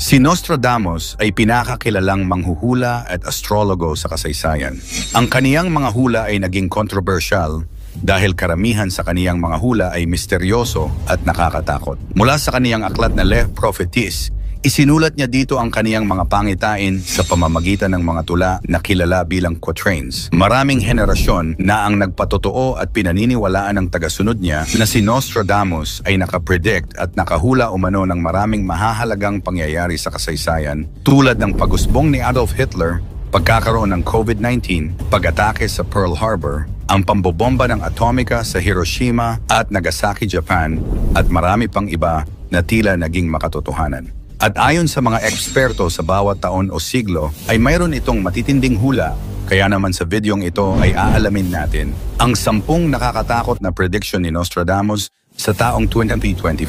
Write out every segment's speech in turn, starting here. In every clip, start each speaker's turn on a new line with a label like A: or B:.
A: Si Nostradamus ay pinakakilalang manghuhula at astrologo sa kasaysayan. Ang kaniyang mga hula ay naging controversial dahil karamihan sa kaniyang mga hula ay misteryoso at nakakatakot. Mula sa kaniyang aklat na Le Prophéties, isinulat niya dito ang kaniyang mga pangitain sa pamamagitan ng mga tula na kilala bilang quatrains. Maraming henerasyon na ang nagpatotoo at pinaniniwalaan ng tagasunod niya na si Nostradamus ay nakapredict at nakahula umano ng maraming mahahalagang pangyayari sa kasaysayan tulad ng pag-usbong ni Adolf Hitler, pagkakaroon ng COVID-19, pag-atake sa Pearl Harbor, ang pambobomba ng atomika sa Hiroshima at Nagasaki, Japan, at marami pang iba na tila naging makatotohanan. At ayon sa mga eksperto sa bawat taon o siglo, ay mayroon itong matitinding hula. Kaya naman sa videong ito ay aalamin natin ang 10 nakakatakot na prediction ni Nostradamus sa taong 2025.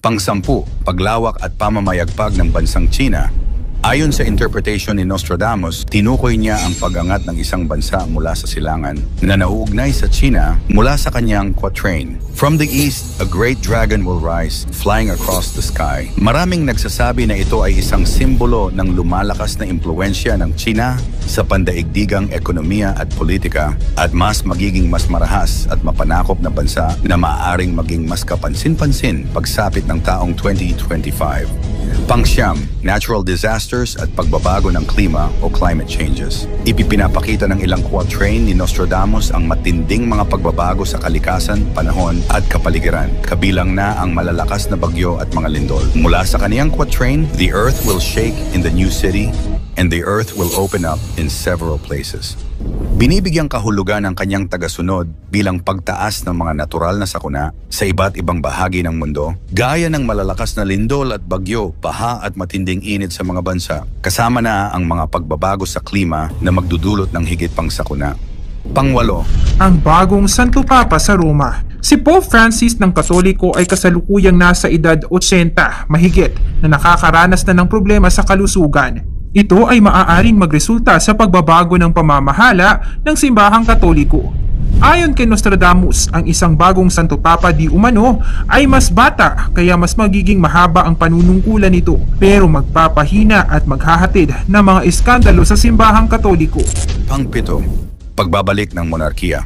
A: Pang-10, paglawak at pamamayagpag ng bansang China. Ayon sa interpretation ni Nostradamus, tinukoy niya ang pag-angat ng isang bansa mula sa silangan na nauugnay sa China mula sa kanyang quatrain. From the east, a great dragon will rise, flying across the sky. Maraming nagsasabi na ito ay isang simbolo ng lumalakas na impluwensya ng China sa pandaigdigang ekonomiya at politika at mas marahas at mapanakop na bansa na maaaring maging mas kapansin-pansin pagsapit ng taong 2025. Pang-siyam, natural disasters at pagbabago ng klima o climate changes. Ipinapakita ng ilang quatrain ni Nostradamus ang matinding mga pagbabago sa kalikasan, panahon at kapaligiran, kabilang na ang malalakas na bagyo at mga lindol. Mula sa kaniyang quatrain, the earth will shake in the new city and the earth will open up in several places. Binibigyang kahulugan ng kanyang tagasunod bilang pagtaas ng mga natural na sakuna sa iba't ibang bahagi ng mundo, gaya ng malalakas na lindol at bagyo, baha at matinding init sa mga bansa, kasama na ang mga pagbabago sa klima na magdudulot ng higit pang sakuna. Pang-8,
B: ang bagong Santo Papa sa Roma. Si Pope Francis ng Katoliko ay kasalukuyang nasa edad 80 mahigit na nakakaranas na ng problema sa kalusugan. Ito ay maaaring magresulta sa pagbabago ng pamamahala ng simbahang Katoliko. Ayon kay Nostradamus, ang isang bagong Santo Papa di umano ay mas bata kaya mas magiging mahaba ang panunungkulan nito pero magpapahina at maghahatid ng mga iskandalo sa simbahang Katoliko.
A: Pang-7, pagbabalik ng monarkiya.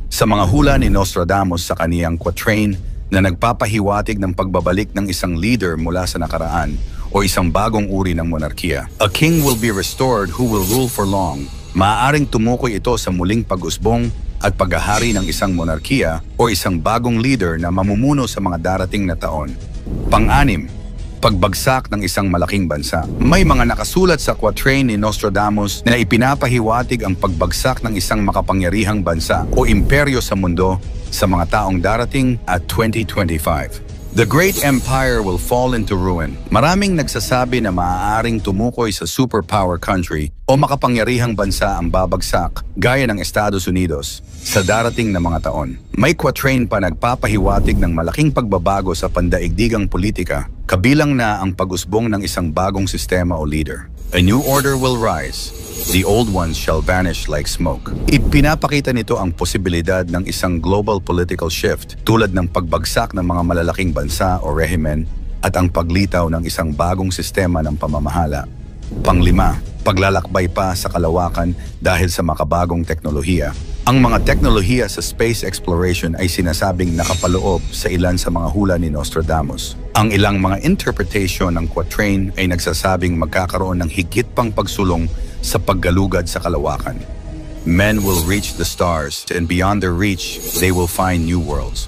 A: Sa mga hula ni Nostradamus sa kaniyang quatrain na nagpapahiwatig ng pagbabalik ng isang leader mula sa nakaraan o isang bagong uri ng monarkiya. A king will be restored who will rule for long. Maaaring tumukoy ito sa muling pag-usbong at paghahari ng isang monarkiya o isang bagong leader na mamumuno sa mga darating na taon. Pang-6, pagbagsak ng isang malaking bansa. May mga nakasulat sa quatrain ni Nostradamus na ipinapahiwatig ang pagbagsak ng isang makapangyarihang bansa o imperyo sa mundo sa mga taong darating at 2025. The great empire will fall into ruin. Maraming nagsasabi na maaaring tumukoy sa superpower country o makapangyarihang bansa ang babagsak, gaya ng Estados Unidos, sa darating na mga taon. May quatrain pa nagpapahiwatig ng malaking pagbabago sa pandaigdigang politika, kabilang na ang pag-usbong ng isang bagong sistema o leader. A new order will rise. The old ones shall vanish like smoke. Ipinapakita nito ang posibilidad ng isang global political shift tulad ng pagbagsak ng mga malalaking bansa o rehimen at ang paglitaw ng isang bagong sistema ng pamamahala. Pang-5, paglalakbay pa sa kalawakan dahil sa makabagong teknolohiya. Ang mga teknolohiya sa space exploration ay sinasabing nakapaloob sa ilan sa mga hula ni Nostradamus. Ang ilang mga interpretation ng quatrain ay nagsasabing magkakaroon ng higit pang pagsulong sa paggalugad sa kalawakan. Men will reach the stars and beyond their reach, they will find new worlds.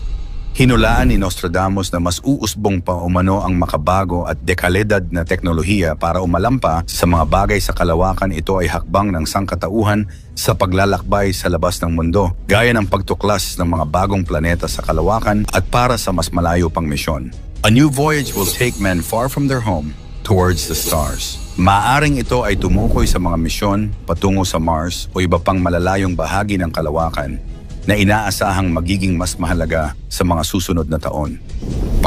A: Hinulaan ni Nostradamus na mas uusbong pa umano ang makabago at dekalidad na teknolohiya para umalampa sa mga bagay sa kalawakan. Ito ay hakbang ng sangkatauhan sa paglalakbay sa labas ng mundo, gaya ng pagtuklas ng mga bagong planeta sa kalawakan at para sa mas malayo pang misyon. A new voyage will take men far from their home towards the stars. Maaring ito ay tumukoy sa mga misyon patungo sa Mars o iba pang malalayong bahagi ng kalawakan na inaasahang magiging mas mahalaga sa mga susunod na taon.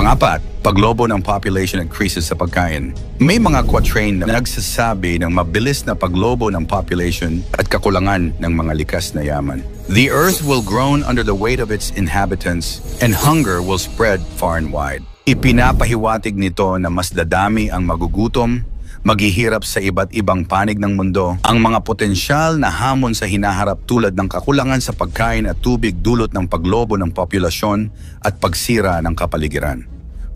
A: Pangapat, paglobo ng population at krisis sa pagkain. May mga quatrain na nagsasabi ng mabilis na paglobo ng population at kakulangan ng mga likas na yaman. The earth will groan under the weight of its inhabitants and hunger will spread far and wide. Ipinapahiwatig nito na mas dadami ang magugutom, maghihirap sa iba't ibang panig ng mundo, ang mga potensyal na hamon sa hinaharap tulad ng kakulangan sa pagkain at tubig dulot ng paglobo ng populasyon at pagsira ng kapaligiran.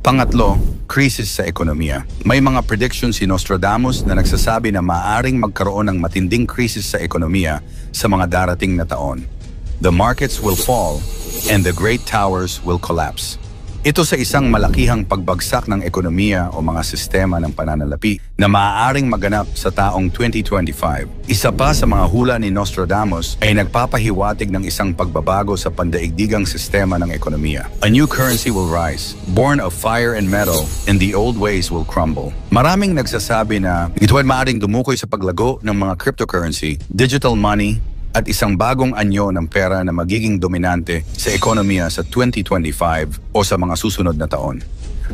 A: Pangatlo, krisis sa ekonomiya. May mga predictions si Nostradamus na nagsasabi na maaaring magkaroon ng matinding krisis sa ekonomiya sa mga darating na taon. The markets will fall and the great towers will collapse. Ito sa isang malakihang pagbagsak ng ekonomiya o mga sistema ng pananalapi na maaaring maganap sa taong 2025. Isa pa sa mga hula ni Nostradamus ay nagpapahiwatig ng isang pagbabago sa pandaigdigang sistema ng ekonomiya. A new currency will rise, born of fire and metal, and the old ways will crumble. Maraming nagsasabi na ito ay maaaring dumukoy sa paglago ng mga cryptocurrency, digital money, at isang bagong anyo ng pera na magiging dominante sa ekonomiya sa 2025 o sa mga susunod na taon.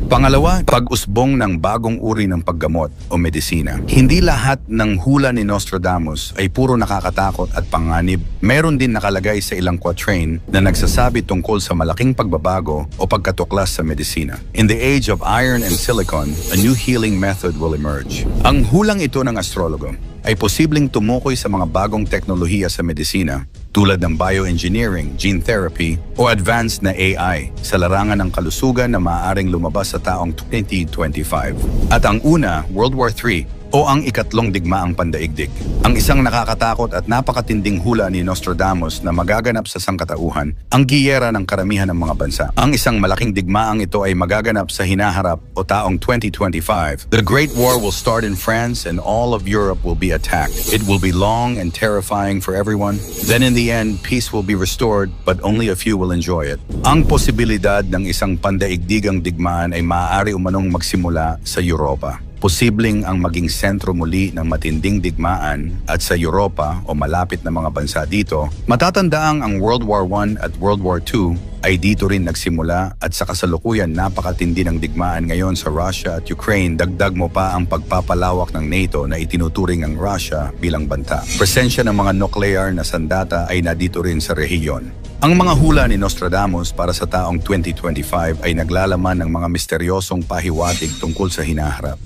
A: Pangalawa, pag-usbong ng bagong uri ng paggamot o medisina. Hindi lahat ng hula ni Nostradamus ay puro nakakatakot at panganib. Meron din nakalagay sa ilang quatrain na nagsasabi tungkol sa malaking pagbabago o pagkatuklas sa medisina. In the age of iron and silicon, a new healing method will emerge. Ang hulang ito ng astrologo ay posibleng tumukoy sa mga bagong teknolohiya sa medisina tulad ng bioengineering, gene therapy, o advanced na AI sa larangan ng kalusugan na maaaring lumabas sa taong 2025. At ang una, World War III, o ang ikatlong digmaang pandaigdig. Ang isang nakakatakot at napakatinding hula ni Nostradamus na magaganap sa sangkatauhan, ang giyera ng karamihan ng mga bansa. Ang isang malaking digmaang ito ay magaganap sa hinaharap o taong 2025. The Great War will start in France and all of Europe will be attacked. It will be long and terrifying for everyone. Then in the end, peace will be restored but only a few will enjoy it. Ang posibilidad ng isang pandaigdigang digmaan ay maaari umanong magsimula sa Europa. Posibleng ang maging sentro muli ng matinding digmaan at sa Europa o malapit na mga bansa dito, matatandaang ang World War I at World War II ay dito rin nagsimula at sa kasalukuyan napakatindi ng digmaan ngayon sa Russia at Ukraine. Dagdag mo pa ang pagpapalawak ng NATO na itinuturing ang Russia bilang banta. Presensya ng mga nuclear na sandata ay nadito rin sa rehiyon. Ang mga hula ni Nostradamus para sa taong 2025 ay naglalaman ng mga misteryosong pahiwatig tungkol sa hinaharap.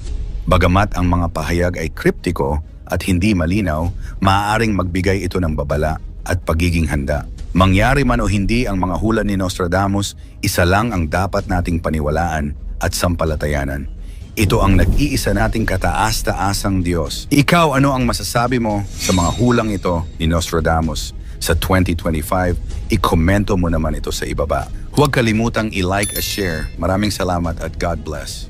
A: Bagamat ang mga pahayag ay kriptiko at hindi malinaw, maaaring magbigay ito ng babala at pagiging handa. Mangyari man o hindi ang mga hula ni Nostradamus, isa lang ang dapat nating paniwalaan at sampalatayanan. Ito ang nag-iisa nating kataas-taasang Diyos. Ikaw, ano ang masasabi mo sa mga hulang ito ni Nostradamus? Sa 2025, ikomento mo naman ito sa ibaba. Huwag kalimutang i-like at share. Maraming salamat at God bless.